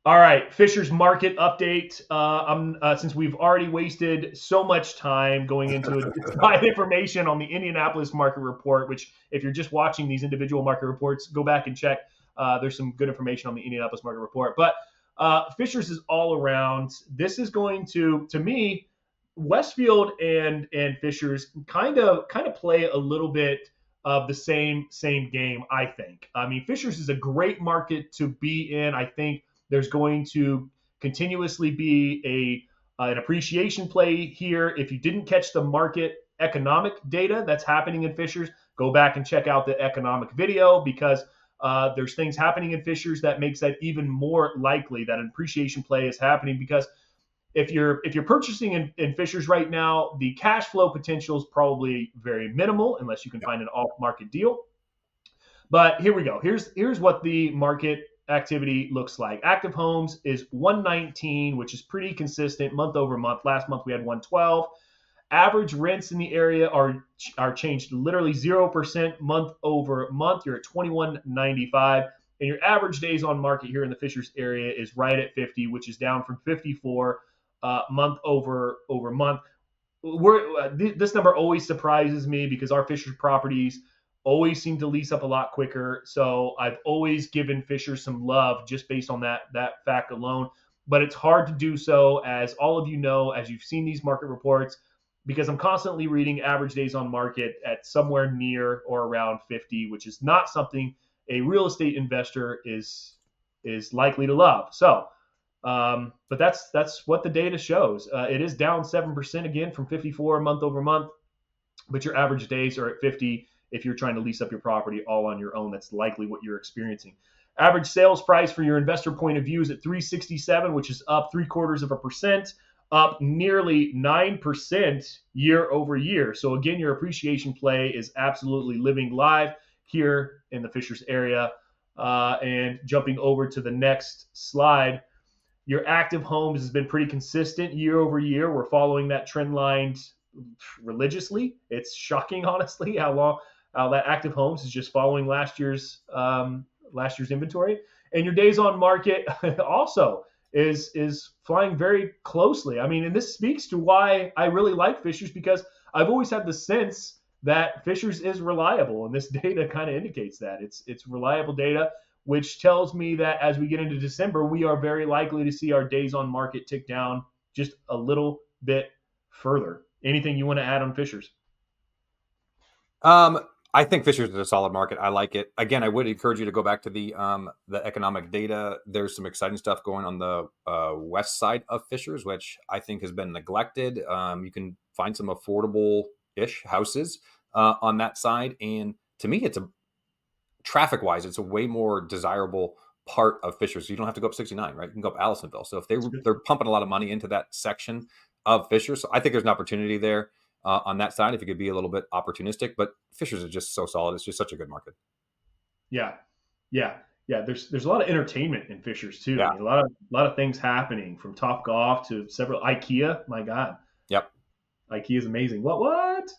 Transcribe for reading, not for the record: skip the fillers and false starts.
All right, Fisher's market update. Since we've already wasted so much time going into a provide information on the Indianapolis market report, which if you're just watching these individual market reports, go back and check. There's some good information on the Indianapolis market report, but Fisher's is all around. This is going to me, Westfield and Fisher's kind of play a little bit of the same game. I think. I mean, Fisher's is a great market to be in. I think there's going to continuously be an appreciation play here. If you didn't catch the market economic data that's happening in Fishers, go back and check out the economic video because there's things happening in Fishers that makes that even more likely that an appreciation play is happening because if you're purchasing in Fishers right now, the cash flow potential is probably very minimal unless you can find an off market deal. But here we go. Here's what the market activity looks like. Active homes is 119, which is pretty consistent month over month. Last month we had 112. Average rents in the area are changed literally 0% month over month. You're at 21.95, and your average days on market here in the Fishers area is right at 50, which is down from 54 month over month. This number always surprises me because our Fishers properties always seem to lease up a lot quicker. So I've always given Fishers some love just based on that fact alone. But it's hard to do so, as all of you know, as you've seen these market reports, because I'm constantly reading average days on market at somewhere near or around 50, which is not something a real estate investor is likely to love. So, but that's what the data shows. It is down 7% again from 54 month over month, but your average days are at 50. If you're trying to lease up your property all on your own, that's likely what you're experiencing. Average sales price for your investor point of view is at 367, which is up 0.75%, up nearly 9% year over year. So again, your appreciation play is absolutely living live here in the Fishers area. And jumping over to the next slide, your active homes has been pretty consistent year over year. We're following that trend line religiously. It's shocking, honestly, how that active homes is just following last year's inventory, and your days on market also is flying very closely. I mean, and this speaks to why I really like Fishers, because I've always had the sense that Fishers is reliable, and this data kind of indicates that it's reliable data, which tells me that as we get into December, we are very likely to see our days on market tick down just a little bit further. Anything you want to add on Fishers? I think Fishers is a solid market. I like it. Again, I would encourage you to go back to the economic data. There's some exciting stuff going on the west side of Fishers, which I think has been neglected. You can find some affordable-ish houses on that side, and to me, it's traffic-wise, it's a way more desirable part of Fishers. You don't have to go up 69, right? You can go up Allisonville. So if they're pumping a lot of money into that section of Fishers, so I think there's an opportunity there. On that side, if you could be a little bit opportunistic, but Fishers is just so solid. It's just such a good market. Yeah, yeah, yeah. There's a lot of entertainment in Fishers too. Yeah. I mean, a lot of things happening from Top Golf to several IKEA. My God, Yep. IKEA is amazing. What?